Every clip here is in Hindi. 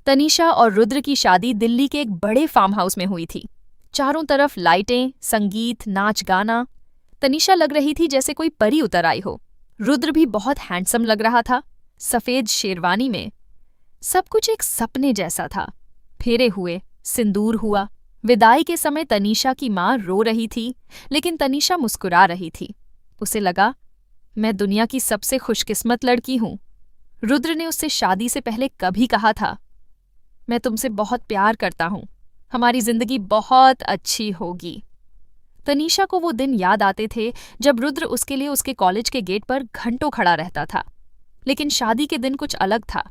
तनीषा और रुद्र की शादी दिल्ली के एक बड़े फार्म हाउस में हुई थी। चारों तरफ लाइटें, संगीत, नाच गाना। तनीषा लग रही थी जैसे कोई परी उतर आई हो। रुद्र भी बहुत हैंडसम लग रहा था, सफेद शेरवानी में। सब कुछ एक सपने जैसा था। फेरे हुए, सिंदूर हुआ। विदाई के समय तनीषा की माँ रो रही थी, लेकिन तनीषा मुस्कुरा रही थी। उसे लगा, मैं दुनिया की सबसे खुशकिस्मत लड़की हूं। रुद्र ने उससे शादी से पहले कभी कहा था, मैं तुमसे बहुत प्यार करता हूं, हमारी जिंदगी बहुत अच्छी होगी। तनीषा को वो दिन याद आते थे जब रुद्र उसके लिए उसके कॉलेज के गेट पर घंटों खड़ा रहता था। लेकिन शादी के दिन कुछ अलग था।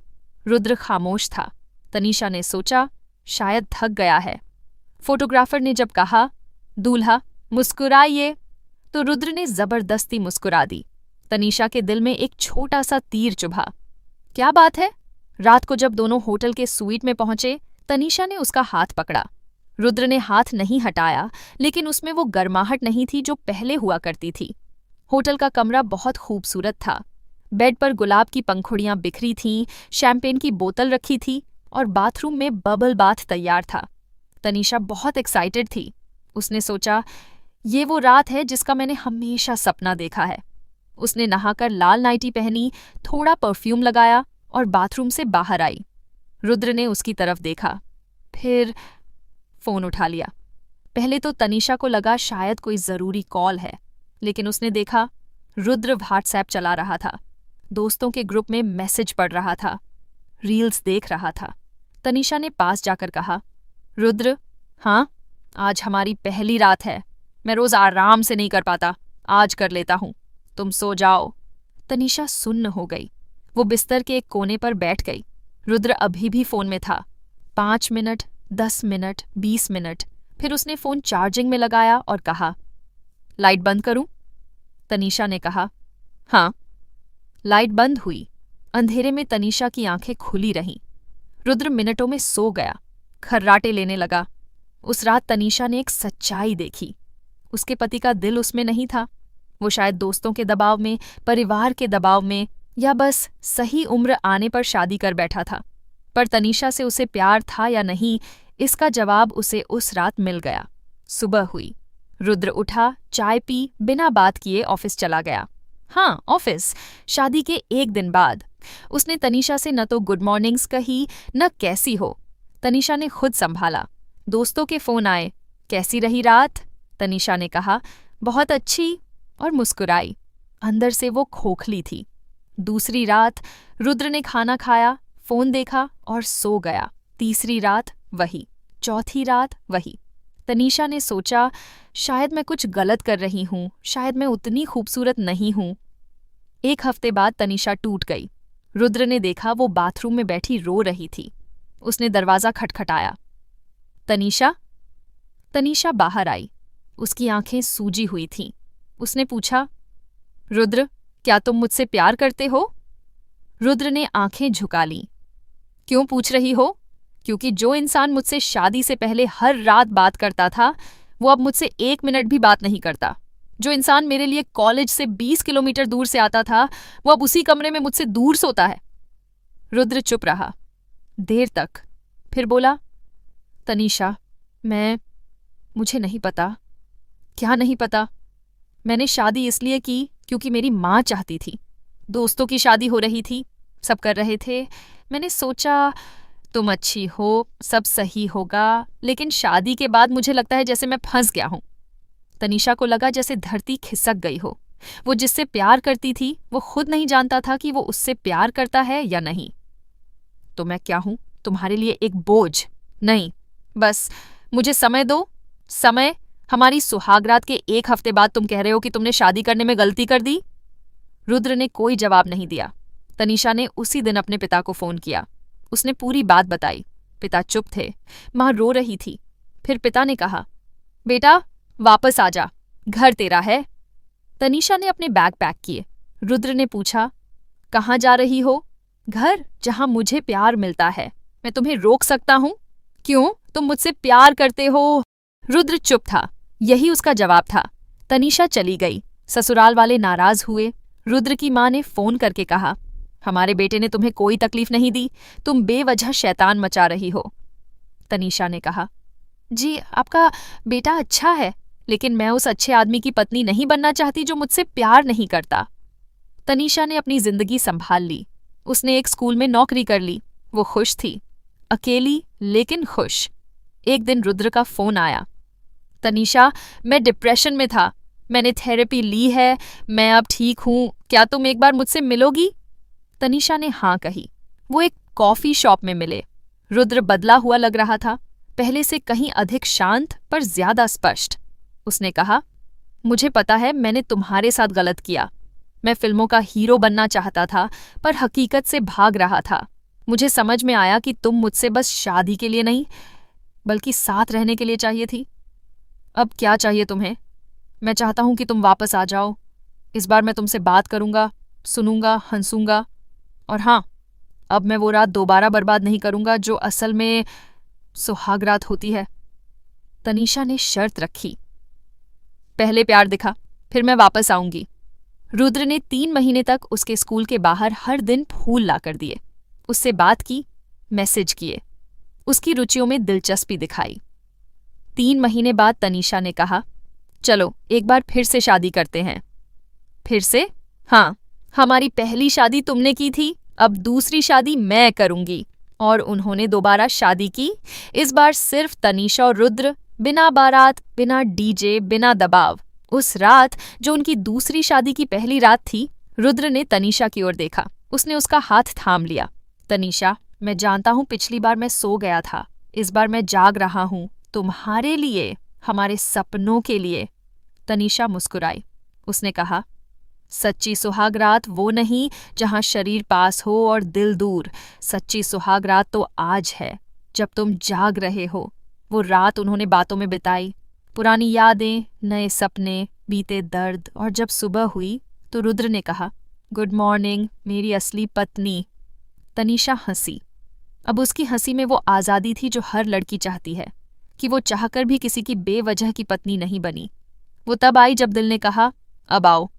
रुद्र खामोश था। तनीषा ने सोचा, शायद थक गया है। फोटोग्राफर ने जब कहा, दूल्हा मुस्कुराइए, तो रुद्र ने जबरदस्ती मुस्कुरा दी। तनीषा के दिल में एक छोटा सा तीर चुभा। क्या बात है? रात को जब दोनों होटल के स्वीट में पहुंचे, तनीषा ने उसका हाथ पकड़ा। रुद्र ने हाथ नहीं हटाया, लेकिन उसमें वो गर्माहट नहीं थी जो पहले हुआ करती थी। होटल का कमरा बहुत खूबसूरत था। बेड पर गुलाब की पंखुड़ियां बिखरी थीं, शैंपेन की बोतल रखी थी और बाथरूम में बबल बाथ तैयार था। तनीषा बहुत एक्साइटेड थी। उसने सोचा, ये वो रात है जिसका मैंने हमेशा सपना देखा है। उसने नहाकर लाल नाइटी पहनी, थोड़ा परफ्यूम लगाया और बाथरूम से बाहर आई। रुद्र ने उसकी तरफ देखा, फिर फोन उठा लिया। पहले तो तनीषा को लगा शायद कोई जरूरी कॉल है, लेकिन उसने देखा रुद्र व्हाट्सएप चला रहा था, दोस्तों के ग्रुप में मैसेज पढ़ रहा था, रील्स देख रहा था। तनीषा ने पास जाकर कहा, रुद्र, हाँ, आज हमारी पहली रात है। मैं रोज आराम से नहीं कर पाता, आज कर लेता हूं, तुम सो जाओ। तनीषा सुन्न हो गई। वो बिस्तर के एक कोने पर बैठ गई। रुद्र अभी भी फोन में था। 5 मिनट, 10 मिनट, 20 मिनट, फिर उसने फोन चार्जिंग में लगाया और कहा, लाइट बंद करूं? तनीषा ने कहा, हाँ। लाइट बंद हुई। अंधेरे में तनीषा की आंखें खुली रहीं। रुद्र मिनटों में सो गया, खर्राटे लेने लगा। उस रात तनीषा ने एक सच्चाई देखी। उसके पति का दिल उसमें नहीं था। वो शायद दोस्तों के दबाव में, परिवार के दबाव में, या बस सही उम्र आने पर शादी कर बैठा था। पर तनीषा से उसे प्यार था या नहीं, इसका जवाब उसे उस रात मिल गया। सुबह हुई। रुद्र उठा, चाय पी, बिना बात किए ऑफिस चला गया। हाँ, ऑफिस। शादी के एक दिन बाद। उसने तनीषा से न तो गुड मॉर्निंग्स कही, न कैसी हो। तनीषा ने खुद संभाला। दोस्तों के फोन आए, कैसी रही रात? तनीषा ने कहा, बहुत अच्छी, और मुस्कुराई। अंदर से वो खोखली थी। दूसरी रात, रुद्र ने खाना खाया, फोन देखा और सो गया। तीसरी रात वही, चौथी रात वही। तनीषा ने सोचा, शायद मैं कुछ गलत कर रही हूं, शायद मैं उतनी खूबसूरत नहीं हूं। 1 हफ्ते बाद तनीषा टूट गई। रुद्र ने देखा वो बाथरूम में बैठी रो रही थी। उसने दरवाजा खटखटाया। तनीषा? तनीषा बाहर आई। उसकी आंखें सूजी हुई थीं। उसने पूछा, रुद्र, क्या तुम मुझसे प्यार करते हो? रुद्र ने आंखें झुका लीं। क्यों पूछ रही हो? क्योंकि जो इंसान मुझसे शादी से पहले हर रात बात करता था, वो अब मुझसे 1 मिनट भी बात नहीं करता। जो इंसान मेरे लिए कॉलेज से 20 किलोमीटर दूर से आता था, वो अब उसी कमरे में मुझसे दूर सोता है। रुद्र चुप रहा देर तक, फिर बोला, तनीषा, मुझे नहीं पता। क्या नहीं पता? मैंने शादी इसलिए की क्योंकि मेरी माँ चाहती थी। दोस्तों की शादी हो रही थी, सब कर रहे थे। मैंने सोचा तुम अच्छी हो, सब सही होगा, लेकिन शादी के बाद मुझे लगता है जैसे मैं फंस गया हूं। तनीषा को लगा जैसे धरती खिसक गई हो। वो जिससे प्यार करती थी, वो खुद नहीं जानता था कि वो उससे प्यार करता है या नहीं। तो मैं क्या हूं? तुम्हारे लिए एक बोझ? नहीं, बस मुझे समय दो। समय? हमारी सुहागरात के 1 हफ्ते बाद तुम कह रहे हो कि तुमने शादी करने में गलती कर दी? रुद्र ने कोई जवाब नहीं दिया। तनीषा ने उसी दिन अपने पिता को फोन किया। उसने पूरी बात बताई। पिता चुप थे। माँ रो रही थी। फिर पिता ने कहा, बेटा वापस आ जा, घर तेरा है। तनीषा ने अपने बैग पैक किए। रुद्र ने पूछा, कहाँ जा रही हो? घर, जहां मुझे प्यार मिलता है। मैं तुम्हें रोक सकता हूं? क्यों? तुम मुझसे प्यार करते हो। रुद्र चुप था। यही उसका जवाब था। तनीषा चली गई। ससुराल वाले नाराज हुए। रुद्र की माँ ने फोन करके कहा, हमारे बेटे ने तुम्हें कोई तकलीफ नहीं दी, तुम बेवजह शैतान मचा रही हो। तनीषा ने कहा, जी आपका बेटा अच्छा है, लेकिन मैं उस अच्छे आदमी की पत्नी नहीं बनना चाहती जो मुझसे प्यार नहीं करता। तनीषा ने अपनी जिंदगी संभाल ली। उसने एक स्कूल में नौकरी कर ली। वो खुश थी, अकेली लेकिन खुश। एक दिन रुद्र का फोन आया। तनीषा, मैं डिप्रेशन में था, मैंने थेरेपी ली है, मैं अब ठीक हूं, क्या तुम एक बार मुझसे मिलोगी? तनीषा ने हाँ कही। वो एक कॉफी शॉप में मिले। रुद्र बदला हुआ लग रहा था, पहले से कहीं अधिक शांत पर ज्यादा स्पष्ट। उसने कहा, मुझे पता है मैंने तुम्हारे साथ गलत किया। मैं फिल्मों का हीरो बनना चाहता था, पर हकीकत से भाग रहा था। मुझे समझ में आया कि तुम मुझसे बस शादी के लिए नहीं, बल्कि साथ रहने के लिए चाहिए थी। अब क्या चाहिए तुम्हें? मैं चाहता हूं कि तुम वापस आ जाओ। इस बार मैं तुमसे बात करूंगा, सुनूंगा, हंसूंगा, और हाँ, अब मैं वो रात दोबारा बर्बाद नहीं करूंगा जो असल में सुहागरात होती है। तनीषा ने शर्त रखी, पहले प्यार दिखा, फिर मैं वापस आऊंगी। रुद्र ने 3 महीने तक उसके स्कूल के बाहर हर दिन फूल लाकर दिए, उससे बात की, मैसेज किए, उसकी रुचियों में दिलचस्पी दिखाई। 3 महीने बाद तनीषा ने कहा, चलो एक बार फिर से शादी करते हैं। फिर से? हाँ, हमारी पहली शादी तुमने की थी, अब दूसरी शादी मैं करूंगी। और उन्होंने दोबारा शादी की, इस बार सिर्फ तनीषा और रुद्र, बिना बारात, बिना डीजे, बिना दबाव। उस रात जो उनकी दूसरी शादी की पहली रात थी, रुद्र ने तनीषा की ओर देखा। उसने उसका हाथ थाम लिया। तनीषा, मैं जानता हूं पिछली बार मैं सो गया था, इस बार मैं जाग रहा हूं, तुम्हारे लिए, हमारे सपनों के लिए। तनीषा मुस्कुराई। उसने कहा, सच्ची सुहागरात वो नहीं जहां शरीर पास हो और दिल दूर। सच्ची सुहागरात तो आज है, जब तुम जाग रहे हो। वो रात उन्होंने बातों में बिताई, पुरानी यादें, नए सपने, बीते दर्द, और जब सुबह हुई तो रुद्र ने कहा, गुड मॉर्निंग मेरी असली पत्नी। तनीषा हंसी। अब उसकी हंसी में वो आज़ादी थी जो हर लड़की चाहती है, कि वो चाहकर भी किसी की बेवजह की पत्नी नहीं बनी। वो तब आई जब दिल ने कहा, अब आओ,